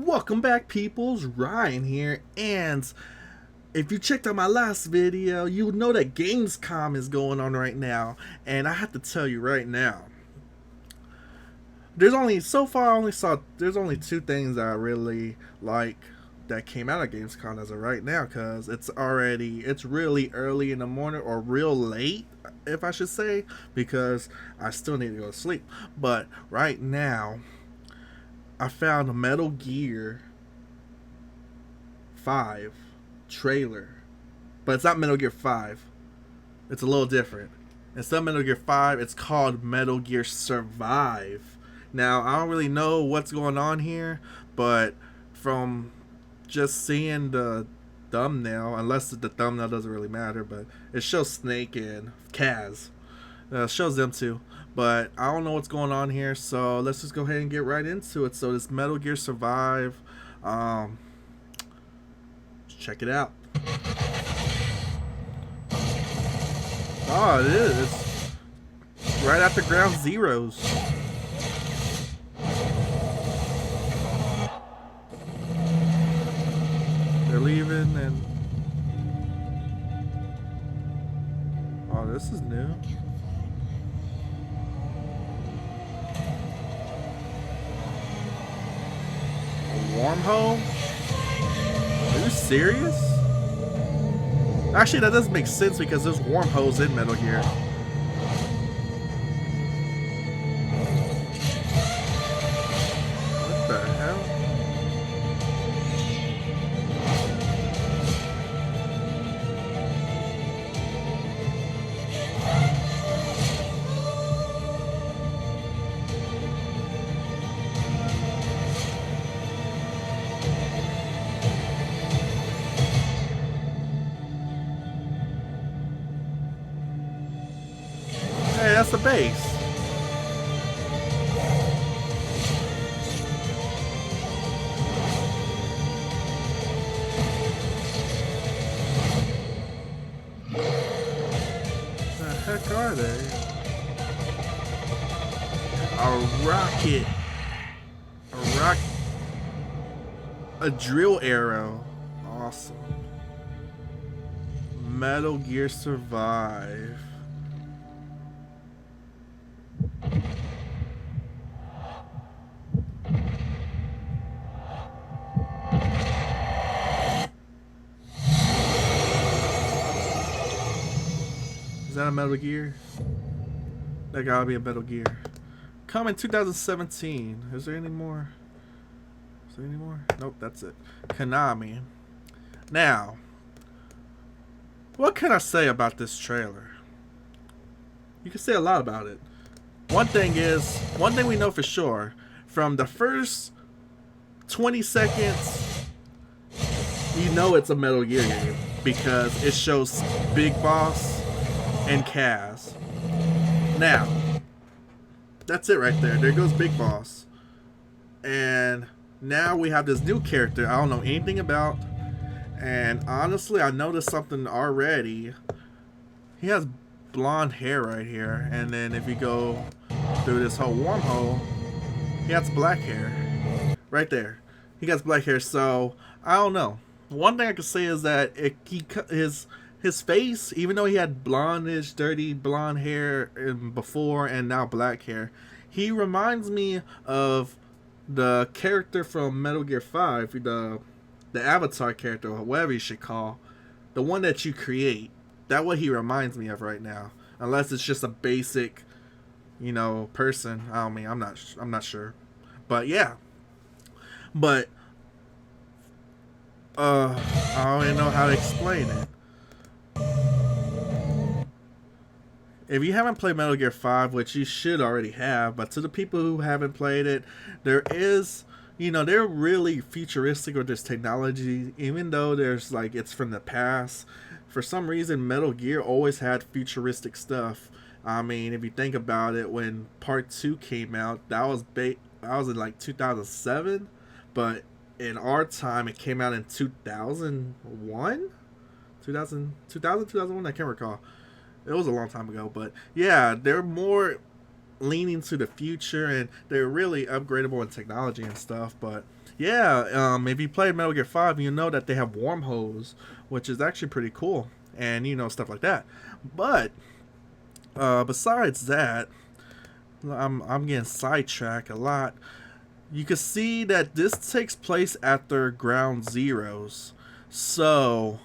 Welcome back, peoples. Ryan here, and if you checked out my last video, you know that Gamescom is going on right now, and I have to tell you right now, there's only so far I only saw there's only two things that I really like that came out of Gamescom as of right now, because it's really early in the morning, or real late, if I should say, because I still need to go to sleep. But right now, I found a Metal Gear 5 trailer. But it's not Metal Gear 5. It's a little different. Instead of Metal Gear 5, it's called Metal Gear Survive. Now, I don't really know what's going on here, but from just seeing the thumbnail, unless the thumbnail doesn't really matter, but it shows Snake and Kaz. Shows them too. But I don't know what's going on here, so let's just go ahead and get right into it. So this Metal Gear Survive, check it out. Oh, it is. It's right after Ground Zeroes. They're leaving and... Oh, this is new. Wormhole? Are you serious? Actually, that doesn't make sense because there's wormholes in Metal Gear. What the hell? Hey, that's the base. What the heck are they? A rocket. A drill arrow. Awesome. Metal Gear Survive. Is that a Metal Gear? That gotta be a Metal Gear. Coming 2017. Is there any more? Is there any more? Nope, that's it. Konami. Now, what can I say about this trailer? You can say a lot about it. One thing we know for sure, from the first 20 seconds, you know it's a Metal Gear game because it shows Big Boss and Kaz. Now, that's it right there. There goes Big Boss. And now we have this new character I don't know anything about. And honestly, I noticed something already. He has blonde hair right here. And then if you go through this whole wormhole, he has black hair. Right there. He got black hair, so I don't know. One thing I can say is that his face, even though he had blondish, dirty blonde hair before and now black hair, he reminds me of the character from Metal Gear 5, the Avatar character, or whatever you should call, the one that you create. That's what he reminds me of right now. Unless it's just a basic, person. I'm not sure. But yeah. But I don't even know how to explain it. If you haven't played Metal Gear 5, which you should already have, but to the people who haven't played it, there is, they're really futuristic with this technology, even though there's it's from the past. For some reason, Metal Gear always had futuristic stuff. I mean, if you think about it, when Part 2 came out, that was in 2007, but in our time, it came out in 2001? 2001? I can't recall. It was a long time ago, but yeah, they're more leaning to the future, and they're really upgradable in technology and stuff. But Yeah, if you play Metal Gear 5, you know that they have wormholes, which is actually pretty cool, and stuff like that. But besides that, I'm getting sidetracked a lot. You can see that this takes place after Ground Zeroes, so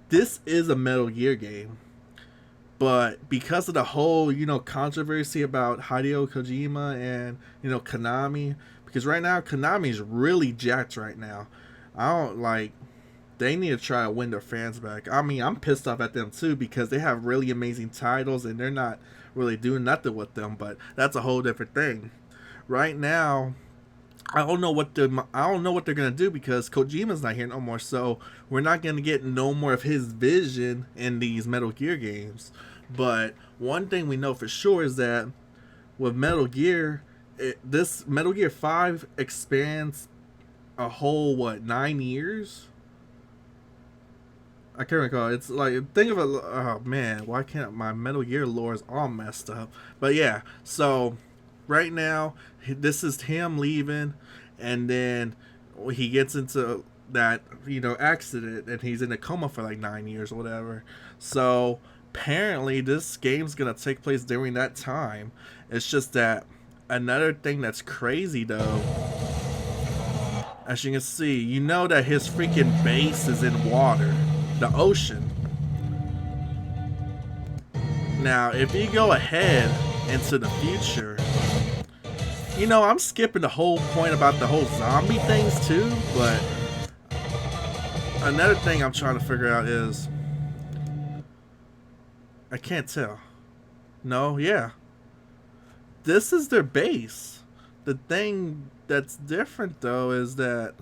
this is a Metal Gear game. But because of the whole, controversy about Hideo Kojima and, Konami, because right now Konami's really jacked right now. I don't like, they need to try to win their fans back. I mean, I'm pissed off at them too because they have really amazing titles and they're not really doing nothing with them, but that's a whole different thing. Right now, I don't know what they're gonna do because Kojima's not here no more, so we're not gonna get no more of his vision in these Metal Gear games. But one thing we know for sure is that with Metal Gear, this Metal Gear 5 expands a whole 9 years. I can't recall. It's like, think of it. Oh man, why can't my Metal Gear lore is all messed up? But yeah, so right now this is him leaving, and then he gets into that accident, and he's in a coma for like 9 years or whatever. So apparently this game's gonna take place during that time. It's just that another thing that's crazy though, as you can see, that his freaking base is in water, the ocean. Now, if you go ahead into the future, I'm skipping the whole point about the whole zombie things too, but another thing I'm trying to figure out is, I can't tell. No, yeah. This is their base. The thing that's different though is that,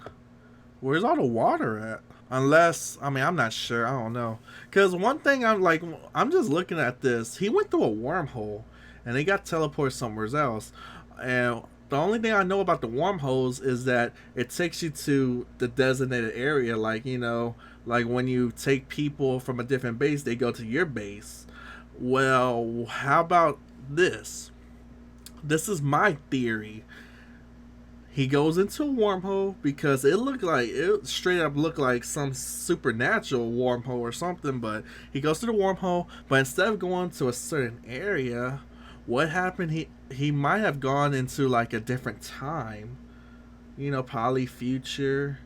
where's all the water at? Unless, I mean, I'm not sure. I don't know. Because one thing I'm just looking at this. He went through a wormhole and he got teleported somewhere else. And the only thing I know about the wormholes is that it takes you to the designated area. Like, like when you take people from a different base, they go to your base. Well, how about this? This is my theory. He goes into a wormhole because it straight up looked like some supernatural wormhole or something, but he goes to the wormhole, but instead of going to a certain area, what happened, he might have gone into like a different time. Probably future.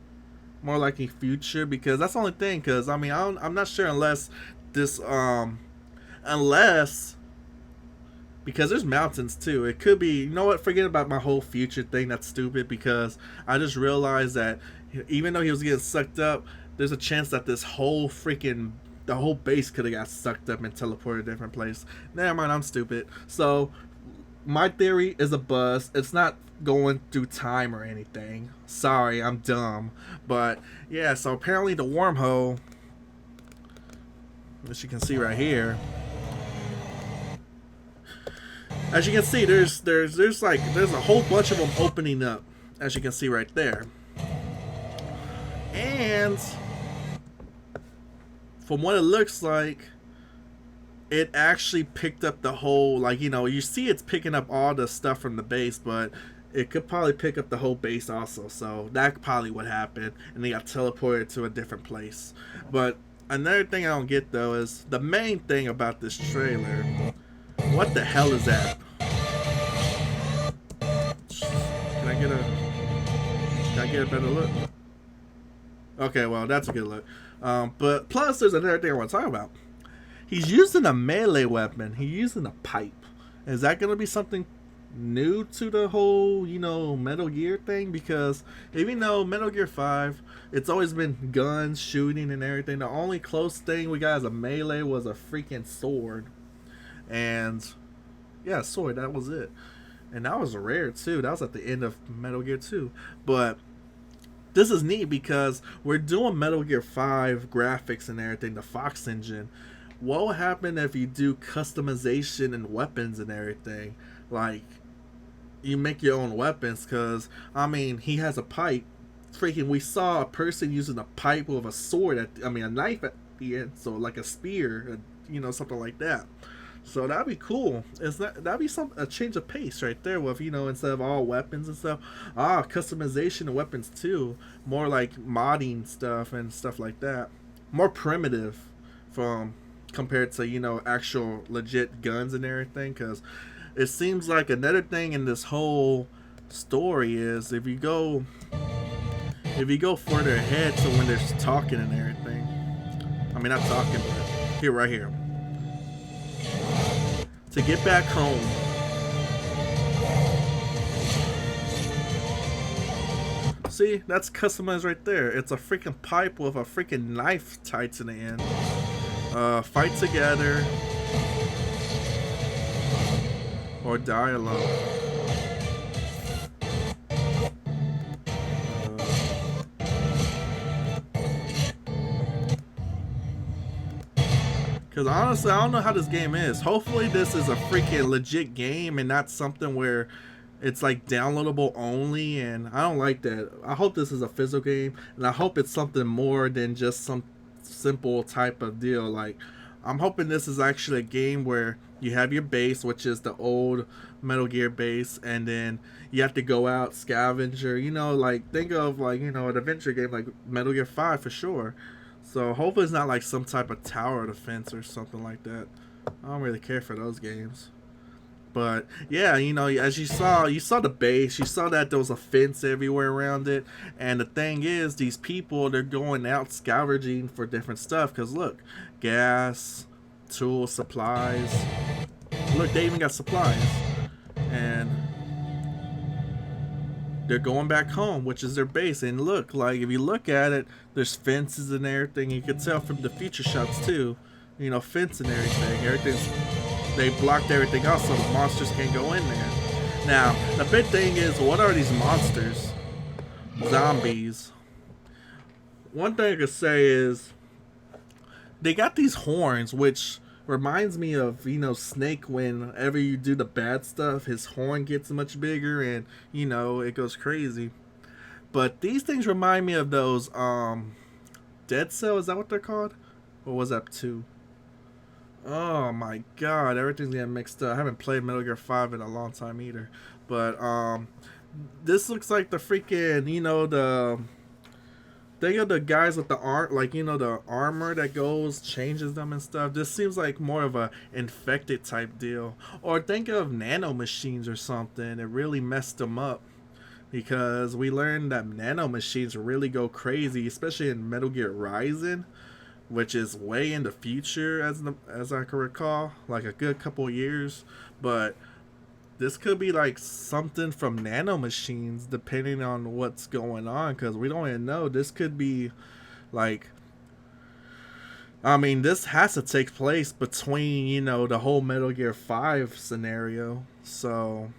More likely future, because that's the only thing, because I mean, I'm not sure unless this unless, because there's mountains too. It could be, forget about my whole future thing. That's stupid, because I just realized that even though he was getting sucked up, there's a chance that the whole base could have got sucked up and teleported to a different place. Never mind, I'm stupid. So my theory is a buzz. It's not going through time or anything. Sorry, I'm dumb. But yeah, so apparently the wormhole, as you can see right here, as you can see, there's a whole bunch of them opening up, as you can see right there. And from what it looks like, it actually picked up the whole, you see it's picking up all the stuff from the base, but it could probably pick up the whole base also. So that probably what happened, and they got teleported to a different place. But another thing I don't get though is the main thing about this trailer. What the hell is that? Can I get a better look? Okay, well, that's a good look. But plus, there's another thing I want to talk about. He's using a melee weapon. He's using a pipe. Is that going to be something new to the whole, Metal Gear thing? Because even though Metal Gear 5, it's always been guns, shooting, and everything, the only close thing we got as a melee was a freaking sword. And yeah, sword, that was it. And that was rare too. That was at the end of Metal Gear 2. But this is neat because we're doing Metal Gear 5 graphics and everything, the Fox engine. What will happen if you do customization and weapons and everything? Like, you make your own weapons, because, I mean, he has a pipe. Freaking, we saw a person using a pipe with a sword, a knife at the end, so like a spear, something like that. So that'd be cool. That'd be a change of pace right there with, instead of all weapons and stuff, customization of weapons too. More like modding stuff and stuff like that. More primitive from compared to, actual legit guns and everything, cuz it seems like another thing in this whole story is if you go further ahead to when there's talking and everything. I mean, not talking, but here, right here. To get back home. See, that's customized right there. It's a freaking pipe with a freaking knife tied to the end. Fight together or die alone. Because honestly, I don't know how this game is. Hopefully this is a freaking legit game and not something where it's like downloadable only, and I don't like that. I hope this is a physical game, and I hope it's something more than just some simple type of deal. Like, I'm hoping this is actually a game where you have your base, which is the old Metal Gear base, and then you have to go out, scavenger, like, think of, like, an adventure game like Metal Gear 5 for sure. So hopefully it's not like some type of tower defense or something like that. I don't really care for those games. But yeah, as you saw the base, you saw that there was a fence everywhere around it. And the thing is, these people, they're going out scavenging for different stuff. Because look, gas, tools, supplies. Look, they even got supplies. And they're going back home, which is their base. And look, like, if you look at it, there's fences and everything. You can tell from the feature shots too, fence and everything. They blocked everything else so the monsters can't go in there. Now, the big thing is, what are these monsters? Zombies. One thing I could say is, they got these horns, which reminds me of, Snake. Whenever you do the bad stuff, his horn gets much bigger and, it goes crazy. But these things remind me of those, Dead Cell, is that what they're called? Or was that 2? Oh my god, everything's getting mixed up. I haven't played Metal Gear 5 in a long time either. But, this looks like the freaking, think of the guys with the the armor that changes them and stuff. This seems like more of a infected type deal. Or think of nano machines or something. It really messed them up. Because we learned that nano machines really go crazy, especially in Metal Gear Rising, which is way in the future, as I can recall, like a good couple of years. But this could be like something from nano machines, depending on what's going on, because we don't even know. This could be like, I mean, this has to take place between, the whole Metal Gear 5 scenario. So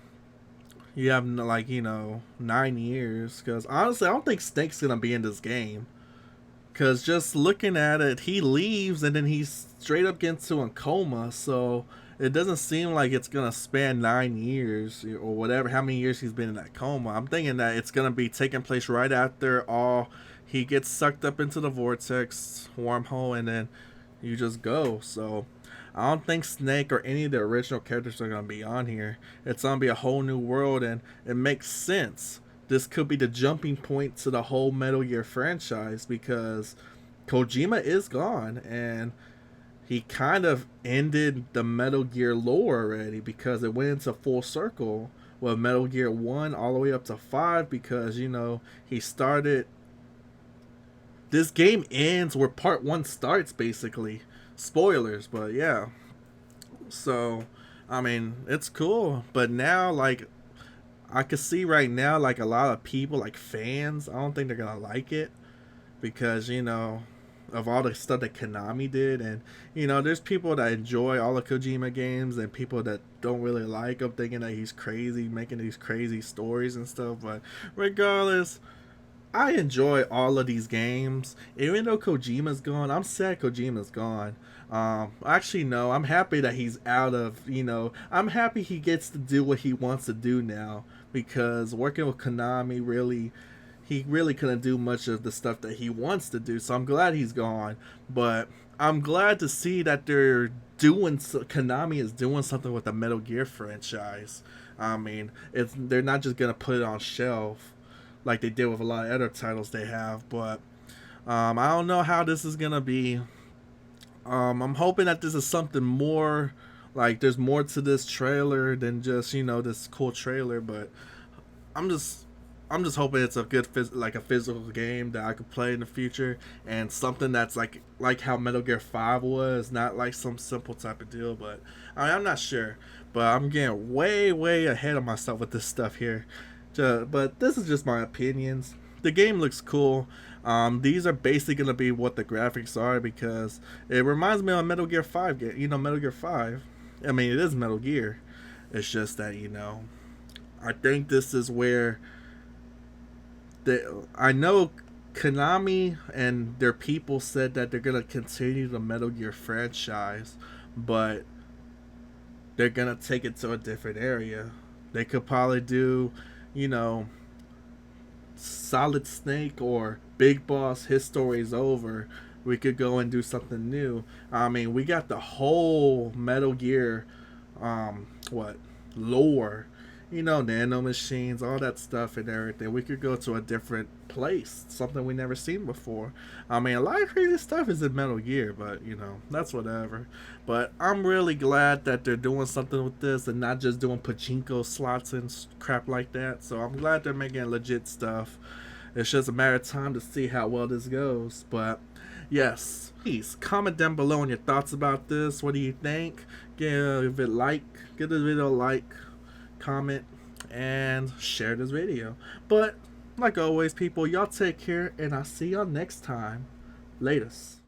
you have, like, 9 years. Because honestly, I don't think Snake's going to be in this game. Because just looking at it, he leaves and then he's straight up gets into a coma. So it doesn't seem like it's going to span 9 years or whatever, how many years he's been in that coma. I'm thinking that it's going to be taking place right after he gets sucked up into the vortex wormhole and then you just go. So I don't think Snake or any of the original characters are going to be on here. It's going to be a whole new world, and it makes sense. This could be the jumping point to the whole Metal Gear franchise, because Kojima is gone and he kind of ended the Metal Gear lore already, because it went into full circle with Metal Gear 1 all the way up to 5, because he started, this game ends where part 1 starts, basically. Spoilers, but yeah. So I mean, it's cool, but now, like, I could see right now, like, a lot of people, like fans, I don't think they're gonna like it, because of all the stuff that Konami did. And there's people that enjoy all the Kojima games and people that don't really like him, thinking that he's crazy, making these crazy stories and stuff. But regardless, I enjoy all of these games. Even though Kojima's gone, I'm sad Kojima's gone. Actually, no, I'm happy that he's out of, I'm happy he gets to do what he wants to do now, because working with Konami, really, he really couldn't do much of the stuff that he wants to do. So I'm glad he's gone. But I'm glad to see that Konami is doing something with the Metal Gear franchise. I mean, they're not just gonna put it on shelf like they did with a lot of other titles they have. But I don't know how this is gonna be. I'm hoping that this is something more. Like, there's more to this trailer than just this cool trailer. But I'm just I'm just hoping it's a good like a physical game that I could play in the future, and something that's like how Metal Gear 5 was, not like some simple type of deal. But I'm not sure. But I'm getting way ahead of myself with this stuff here. But this is just my opinions. The game looks cool. These are basically gonna be what the graphics are, because it reminds me of Metal Gear 5 game. Metal Gear 5. I mean, it is Metal Gear. It's just that I think this is where I know Konami and their people said that they're gonna continue the Metal Gear franchise, but they're gonna take it to a different area. They could probably do, Solid Snake or Big Boss. His story's over. We could go and do something new. I mean, we got the whole Metal Gear, lore. Nano machines, all that stuff and everything. We could go to a different place, something we never seen before. I mean, a lot of crazy stuff is in Metal Gear, but that's whatever. But I'm really glad that they're doing something with this and not just doing pachinko slots and crap like that. So I'm glad they're making legit stuff. It's just a matter of time to see how well this goes. But yes, please comment down below on your thoughts about this. What do you think? Give this video a like, comment, and share this video. But like always, people, y'all take care, and I'll see y'all next time. Latest.